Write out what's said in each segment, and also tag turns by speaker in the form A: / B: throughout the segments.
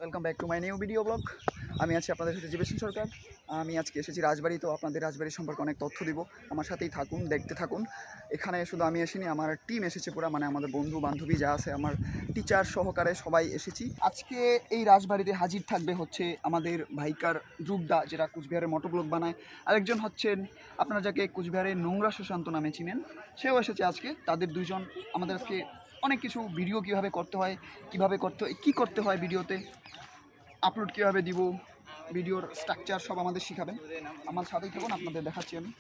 A: Welcome back to my new video blog. আমি আছি আপনাদের সাথে জীবেশন সরকার। আমি আজকে এসেছি রাজবাড়ি, তো আপনাদের রাজবাড়ি সম্পর্কে অনেক তথ্য দিব। আমার সাথেই থাকুন, দেখতে থাকুন। এখানে শুধু আমি আসিনি, আমার টিম এসেছে পুরো, মানে আমাদের বন্ধু বান্ধবী যা আছে, আমার টিচার সহকারে সবাই এসেছি। আজকে এই রাজবাড়িতে হাজির থাকবে হচ্ছে আমাদের ভাইকার যুগদা, যেটা কুচবিহারের মোটোব্লগ বানায়। আরেকজন হচ্ছেন আপনারা যাকে কুচবিহারের নোংরা সুশান্ত নামে চিনেন, সেও এসেছে আজকে। তাদের দুইজন আমাদের আজকে অনেক কিছু ভিডিও কীভাবে করতে হয়, কীভাবে করতে হয়, কী করতে হয়, ভিডিওতে আপলোড কীভাবে দিব, ভিডিওর স্ট্রাকচার সব আমাদের শেখাবেন। আমার সাথেই থাকুন, আপনাদের দেখাচ্ছি আমি।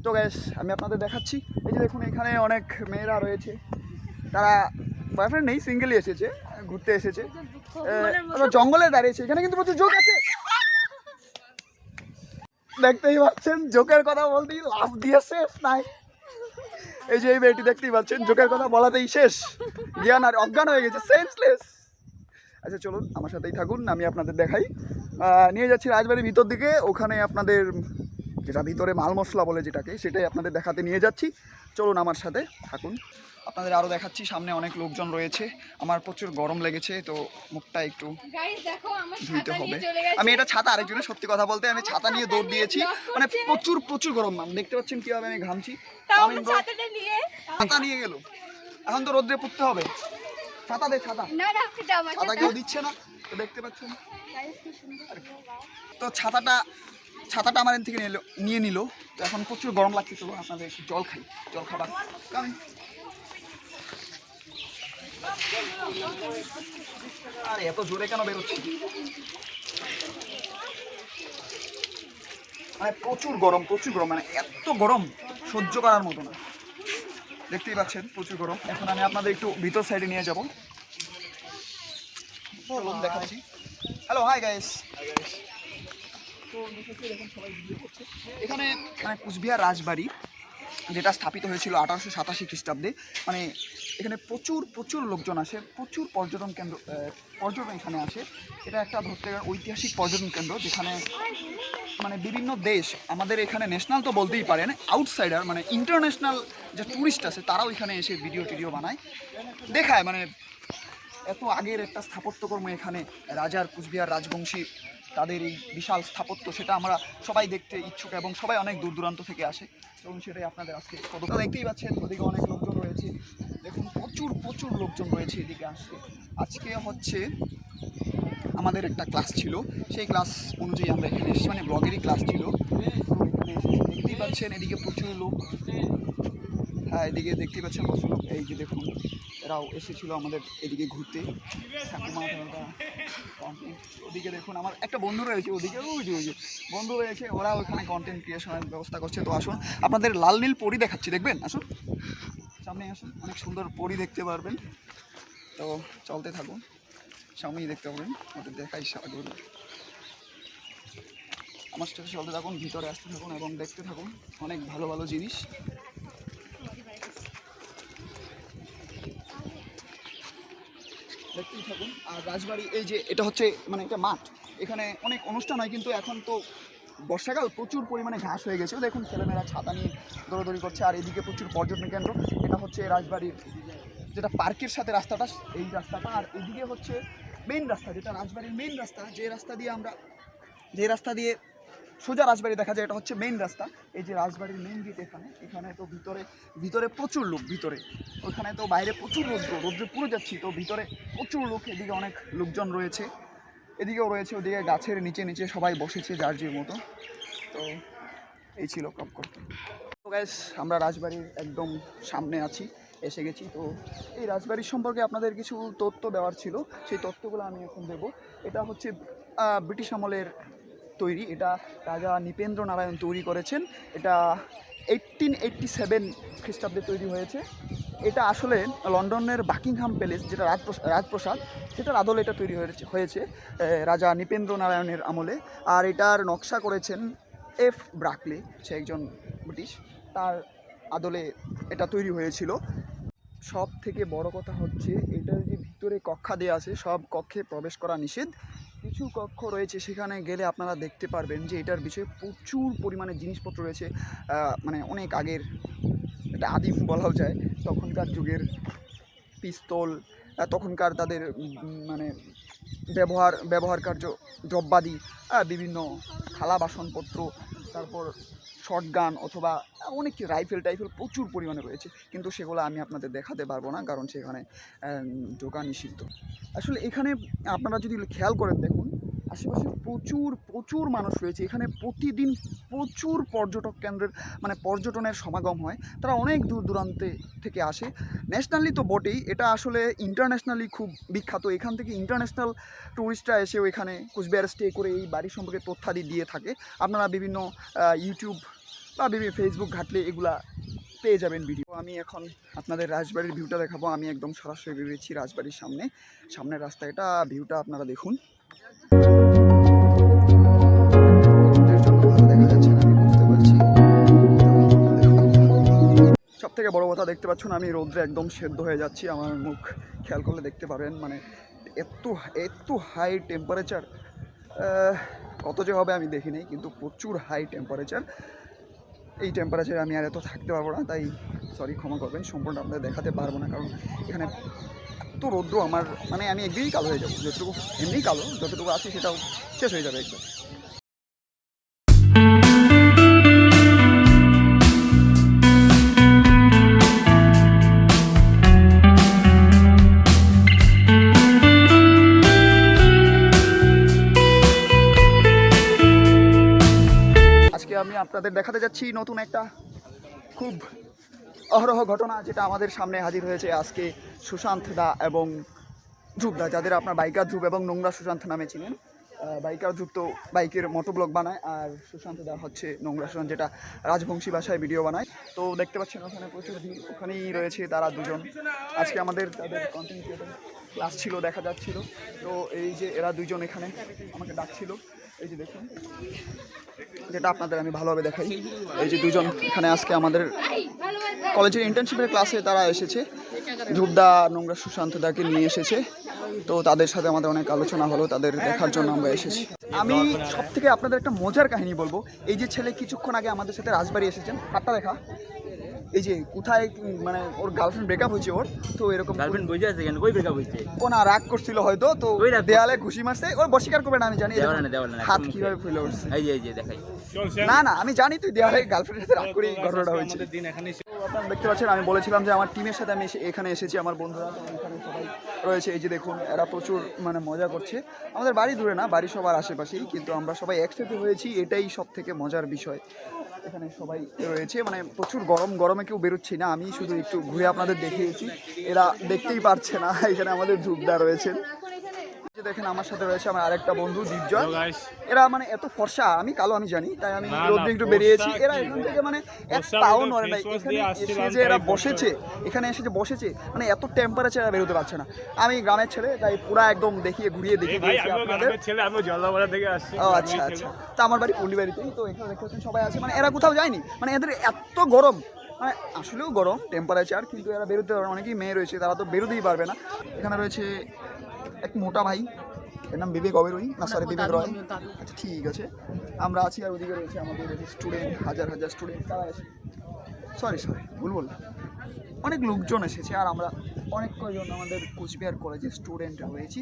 A: তো গ্যাস আমি আপনাদের দেখাচ্ছি। এই যে দেখুন, এখানে অনেক মেয়েরা রয়েছে, তারা বয়ফ্রেন্ড নেই, সিঙ্গেলই এসেছে, ঘুরতে এসেছে। জঙ্গলে দাঁড়িয়েছে, এখানে কিন্তু প্রচুর জোক আছে, দেখতেই পাচ্ছেন। জোকের কথা বলতেই লাফ দিয়ে শেষ নাই। এই যে এই মেয়েটি দেখতেই পাচ্ছেন, জোকের কথা বলাতেই শেষ, জ্ঞান আর অজ্ঞান হয়ে গেছে, সেন্সলেস। আচ্ছা চলুন, আমার সাথেই থাকুন, আমি আপনাদের দেখাই। নিয়ে যাচ্ছি রাজবাড়ির ভিতর দিকে। ওখানে আপনাদের যেটা ভিতরে মাল মশলা বলে যেটাকে, সেটাই আপনাদের দেখাতে নিয়ে যাচ্ছি। চলুন আমার সাথে থাকুন, আপনাদের আরও দেখাচ্ছি। সামনে অনেক লোকজন রয়েছে, আমার প্রচুর গরম লেগেছে, তো মুখটা একটু ধুইতে হবে। আমি এটা ছাতা, আরেকজনের সত্যি কথা বলতে আমি ছাতা নিয়ে দৌড় দিয়েছি, মানে প্রচুর প্রচুর গরম। দেখতে পাচ্ছেন কীভাবে আমি ঘামছি। ছাতা নিয়ে গেল, এখন তো রোদ্রে পড়তে হবে। ছাতা দে, ছাতা। ছাতা কেউ দিচ্ছে না, তো দেখতে পাচ্ছেন। তো ছাতাটা আমার থেকে নিয়ে নিল। তো এখন প্রচুর গরম লাগছে। চলো আপনাদের একটু জল খাই, জল খাবার। আরে এত জোরে কেন বেরোচ্ছে? মানে প্রচুর গরম, প্রচুর গরম, মানে এত গরম সহ্য করার মতো না। দেখতেই পাচ্ছেন প্রচুর গরম। এখন আমি আপনাদের একটু ভিতর সাইডে নিয়ে যাবো, দেখাচ্ছি। Hello, hi guys. তো দেখুন সবাই ভিডিও করছে। এখানে মানে কুচবিহার রাজবাড়ি যেটা স্থাপিত হয়েছিল 1887 খ্রিস্টাব্দে, মানে এখানে প্রচুর প্রচুর লোকজন আসে, প্রচুর পর্যটন কেন্দ্র, পর্যটন এখানে আসে। এটা একটা ধরতে গেলে ঐতিহাসিক পর্যটন কেন্দ্র, যেখানে মানে বিভিন্ন দেশ, আমাদের এখানে ন্যাশনাল তো বলতেই পারেন, আউটসাইডার মানে ইন্টারন্যাশনাল যে ট্যুরিস্ট আছে, তারাও এখানে এসে ভিডিও বানায়, দেখায়। মানে এত আগের একটা স্থাপত্যকর্ম এখানে, রাজার, কুচবিহার রাজবংশী তাদের এই বিশাল স্থাপত্য, সেটা আমরা সবাই দেখতে ইচ্ছুক এবং সবাই অনেক দূর দূরান্ত থেকে আসে, এবং সেটাই আপনাদের আজকে দেখতেই পাচ্ছেন। ওদিকে অনেক লোকজন রয়েছে, দেখুন প্রচুর প্রচুর লোকজন রয়েছে এদিকে আসছে। আজকে হচ্ছে আমাদের একটা ক্লাস ছিল, সেই ক্লাস অনুযায়ী আমরা এখানে এসেছি, মানে ব্লগেরই ক্লাস ছিল। তো এখানে দেখতেই পাচ্ছেন এদিকে প্রচুর লোক। হ্যাঁ, এদিকে দেখতেই পাচ্ছেন প্রচুর লোক। এই যে দেখুন, এরাও এসেছিল আমাদের এদিকে ঘুরতে। ওদিকে দেখুন আমার একটা বন্ধু রয়েছে, ওদিকে ওই যে বন্ধু রয়েছে, ওরা ওখানে কন্টেন্ট ক্রিয়েশনের ব্যবস্থা করছে। তো আসুন, আপনাদের লাল নীল পরি দেখাচ্ছি, দেখবেন। আসুন সামনে আসুন, অনেক সুন্দর পরি দেখতে পারবেন। তো চলতে থাকুন, সামনেই দেখতে পাবেন, ওদের দেখাই সাগর। আমার সাথে চলতে থাকুন, ভিতরে আসতে থাকুন এবং দেখতে থাকুন অনেক ভালো ভালো জিনিস। দেখতেই থাকুন। আর রাজবাড়ি, এই যে এটা হচ্ছে মানে একটা মাঠ, এখানে অনেক অনুষ্ঠান হয়, কিন্তু এখন তো বর্ষাকাল, প্রচুর পরিমাণে ঘাস হয়ে গেছে। দেখুন ছেলেমেয়েরা ছাতা নিয়ে দৌড়াদৌড়ি করছে। আর এদিকে প্রচুর পর্যটন কেন্দ্র, এটা হচ্ছে রাজবাড়ির যেটা পার্কের সাথে রাস্তাটা, এই রাস্তাটা। আর এদিকে হচ্ছে মেইন রাস্তা, যেটা রাজবাড়ির মেইন রাস্তা, যে রাস্তা দিয়ে সোজা রাজবাড়ি দেখা যায়, এটা হচ্ছে মেইন রাস্তা। এই যে রাজবাড়ির মেইন গেট, এখানে তো ভিতরে প্রচুর লোক, ভিতরে ওখানে তো বাইরে প্রচুর রৌদ্রে পুরো যাচ্ছি, তো ভিতরে প্রচুর লোক। এদিকে অনেক লোকজন রয়েছে, এদিকেও রয়েছে, ওদিকে গাছের নিচে সবাই বসেছে যার যে মতো। তো এই ছিল কপকপ। তো গাইস, আমরা রাজবাড়ির একদম সামনে আছি, এসে গেছি। তো এই রাজবাড়ির সম্পর্কে আপনাদের কিছু তথ্য দেওয়ার ছিল, সেই তথ্যগুলো আমি এখন দেবো। এটা হচ্ছে ব্রিটিশ আমলের তৈরি, এটা রাজা নৃপেন্দ্র নারায়ণ তৈরি করেছেন। এটা 1887 খ্রিস্টাব্দে তৈরি হয়েছে। এটা আসলে লন্ডনের বাকিংহাম প্যালেস, যেটা রাজপ্রাসাদ, সেটার আদলে এটা তৈরি হয়েছে রাজা নৃপেন্দ্র নারায়ণের আমলে। আর এটার নকশা করেছেন এফ ব্রাকলে, সে একজন ব্রিটিশ, তার আদলে এটা তৈরি হয়েছিল। সব থেকে বড় কথা হচ্ছে এটার যে ভিতরে কক্ষা দেওয়া আছে, সব কক্ষে প্রবেশ করা নিষেধ। কিছু কক্ষ রয়েছে, সেখানে গেলে আপনারা দেখতে পারবেন যে এটার বিষয়ে প্রচুর পরিমাণে জিনিসপত্র রয়েছে, মানে অনেক আগের, এটা আদিম বলাও যায়, তখনকার যুগের পিস্তল, তখনকার তাদের মানে ব্যবহারকার্য দ্রব্যাদি, বিভিন্ন থালা বাসনপত্র, তারপর শটগান অথবা অনেক রাইফেল টাইফেল প্রচুর পরিমাণে রয়েছে, কিন্তু সেগুলো আমি আপনাদের দেখাতে পারবো না, কারণ সেখানে ঢোকা নিষিদ্ধ। আসলে এখানে আপনারা যদি খেয়াল করেন দেখুন, আশেপাশে প্রচুর প্রচুর মানুষ রয়েছে। এখানে প্রতিদিন প্রচুর পর্যটক কেন্দ্রের মানে পর্যটনের সমাগম হয়। তারা অনেক দূর দূরান্তে থেকে আসে। ন্যাশনালি তো বটেই, এটা আসলে ইন্টারন্যাশনালি খুব বিখ্যাত। এখান থেকে ইন্টারন্যাশনাল ট্যুরিস্টরা এসেও এখানে কুচবিহার স্টে করে এই বাড়ি সম্পর্কে তথ্যাদি দিয়ে থাকে। আপনারা বিভিন্ন ইউটিউব বা বিভিন্ন ফেসবুক ঘাটলে এগুলা পেয়ে যাবেন ভিডিও। আমি এখন আপনাদের রাজবাড়ির ভিউটা দেখাবো। আমি একদম সরাসরি বেরিয়েছি রাজবাড়ির সামনের রাস্তা, এটা ভিউটা আপনারা দেখুন। সব থেকে বড় কথা দেখতে পাচ্ছেন, আমি রোদ্রে একদম সেদ্ধ হয়ে যাচ্ছি। আমার মুখ খেয়াল করলে দেখতে পারেন, মানে এত হাই টেম্পারেচার, কত যে হবে আমি দেখিনি, কিন্তু প্রচুর হাই টেম্পারেচার। এই টেম্পারেচারে আমি আর এত থাকতে পারবো না, তাই সরি, ক্ষমা করবেন, সম্পূর্ণ আপনাদের দেখাতে পারবো না, কারণ এখানে এত রৌদ্র আমার, মানে আমি একদিনই কালো হয়ে যাবো। যতটুকু এমনিই কালো, যতটুকু আছে সেটাও শেষ হয়ে যাবে একদম। আমি আপনাদের দেখাতে যাচ্ছি নতুন একটা খুব অহরহ ঘটনা, যেটা আমাদের সামনে হাজির হয়েছে আজকে। সুশান্ত দা এবং ধ্রুব দা, যাদের আপনার বাইকার ধ্রুব এবং নোংরা সুশান্ত নামে চিনেন। বাইকার ধ্রুব তো বাইকের মোটোব্লগ বানায়, আর সুশান্ত দা হচ্ছে নোংরা সুশান্ত, যেটা রাজবংশী ভাষায় ভিডিও বানায়। তো দেখতে পাচ্ছেন ওখানে প্রচুর ভিড়, ওখানেই রয়েছে তারা দুজন। আজকে তাদের কন্টেন্ট ক্রিয়েটর ক্লাস ছিল, দেখা যাচ্ছিল। তো এই যে এরা দুজন এখানে আমাকে ডাকছিল, এই যে দেখুন, যেটা আপনাদের আমি ভালোভাবে দেখাই। এই যে দুজন এখানে আজকে আমাদের কলেজের ইন্টার্নশিপের ক্লাসে তারা এসেছে। ধ্রুবদা নোংরা সুশান্ত দাকে নিয়ে এসেছে, তো তাদের সাথে আমাদের অনেক আলোচনা হলো, তাদের দেখার জন্য আমরা এসেছি। আমি সব থেকে আপনাদের একটা মজার কাহিনী বলবো। এই যে ছেলে কিছুক্ষণ আগে আমাদের সাথে রাজবাড়ি এসেছেন, হাতটা দেখা, এই যে কোথায় মানে ওর গার্লফ্রেন্ড ব্রেকআপ হয়েছে ওর, তো এরকম
B: গার্লফ্রেন্ড বুঝে আছে কেন, কই ব্রেকআপ হইছে,
A: ও না রাগ করছিল হয়তো, তো দেয়ালে ঘুষি মারছে। ওর বস্বীকার করবে না আমি জানি, হাত কিভাবে ফুলে উঠছে, এই যে দেখাই। না না আমি জানি তুই দেয়ালে গার্লফ্রেন্ডের সাথে রাগ করে এই ঘটনাটা হয়েছে। আপনারা দেখতে পাচ্ছেন, আমি বলেছিলাম যে আমার টিমের সাথে আমি এখানে এসেছি, আমার বন্ধুরা এখানে সবাই রয়েছে। এই যে দেখুন, এরা প্রচুর মানে মজা করছে। আমাদের বাড়ি দূরে না, বাড়ি সবার আশেপাশেই, কিন্তু আমরা সবাই একসাথে হয়েছি, এটাই সব থেকে মজার বিষয়। এখানে সবাই রয়েছে, মানে প্রচুর গরমে কেউ বেরোচ্ছি না, আমি শুধু একটু ঘুরে আপনাদের দেখিয়েছি। এরা দেখতেই পারছে না, এখানে আমাদের ধ্রুবদা রয়েছেন। দেখেন আমার সাথে রয়েছে আমার আরেকটা বন্ধু দীপজয়। এরা মানে এত ফর্সা, আমি কালো আমি জানি, তাই আমি রোদ্রে একটু বেরিয়েছি। এরা এখান থেকে মানে এক পাও নড়ে নাই, এখানে এসে যে এরা বসেছে, এখানে এসে যে বসেছে, মানে এত টেম্পারেচার এরা বেরোতে পারছে না। আমি গ্রামের ছেলে, তাই পুরা একদম দেখিয়ে ঘুরিয়ে দেখিয়ে দিয়েছি আপনাদের। ও আচ্ছা আচ্ছা, তা আমার বাড়ি পল্লীবাড়িতেই, তো এখানে দেখতে পাচ্ছেন সবাই আছে। মানে এরা কোথাও যায়নি, মানে এদের এত গরম, মানে আসলেও গরম টেম্পারেচার, কিন্তু এরা বেরোতে পারবে। অনেকেই মেয়ে রয়েছে, তারা তো বেরোতেই পারবে না। এখানে রয়েছে এক মোটা ভাই, এর নাম বিবেক অবেরোই, না সরি বিবেক রয়। আচ্ছা ঠিক আছে, আমরা আছি। আর ওদিকে রয়েছে আমাদের স্টুডেন্ট, হাজার হাজার স্টুডেন্ট, তারা এসে সরি ভুল বললাম, অনেক লোকজন এসেছে। আর আমরা অনেক কয়জন আমাদের কুচবিহার কলেজের স্টুডেন্ট রয়েছি,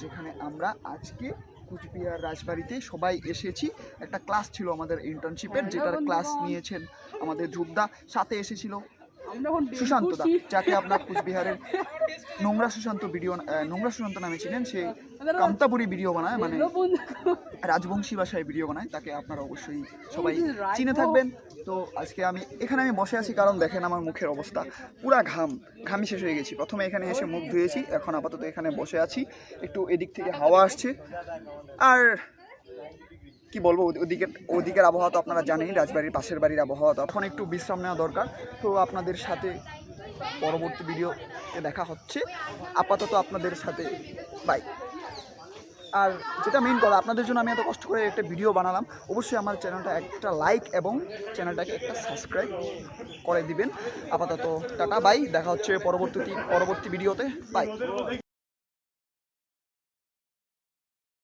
A: যেখানে আমরা আজকে কুচবিহার রাজবাড়িতে সবাই এসেছি। একটা ক্লাস ছিল আমাদের ইন্টার্নশিপের, যেটার ক্লাস নিয়েছেন আমাদের ধ্রুবদা, সাথে এসেছিল সুশান্ত দা, যাকে আপনার কুচবিহারের নোংরা সুশান্ত নামে ছিলেন। সে কামতাপুরি ভিডিও বানায়, মানে রাজবংশী ভাষায় ভিডিও বানায়, তাকে আপনারা অবশ্যই সবাই চিনে থাকবেন। তো আজকে আমি এখানে বসে আছি, কারণ দেখেন আমার মুখের অবস্থা, পুরা ঘামি শেষ হয়ে গেছি। প্রথমে এখানে এসে মুখ ধুয়েছি, এখন আপাতত এখানে বসে আছি। একটু এদিক থেকে হাওয়া আসছে, আর কি বলবো, ওদিকের আবহাওয়া তো আপনারা জানেন, রাজবাড়ির পাশের বাড়ির আবহাওয়া, তো এখন একটু বিশ্রাম নেওয়া দরকার। তো আপনাদের সাথে পরবর্তী ভিডিওতে দেখা হচ্ছে। আপাতত আপনাদের সাথে বাই। আর যেটা মেইন কথা, আপনাদের জন্য আমি এত কষ্ট করে একটা ভিডিও বানালাম, অবশ্যই আমার চ্যানেলটা একটা লাইক এবং চ্যানেলটাকে একটা সাবস্ক্রাইব করে দিবেন। আপাতত টাটা বাই, দেখা হচ্ছে পরবর্তী ভিডিওতে, বাই।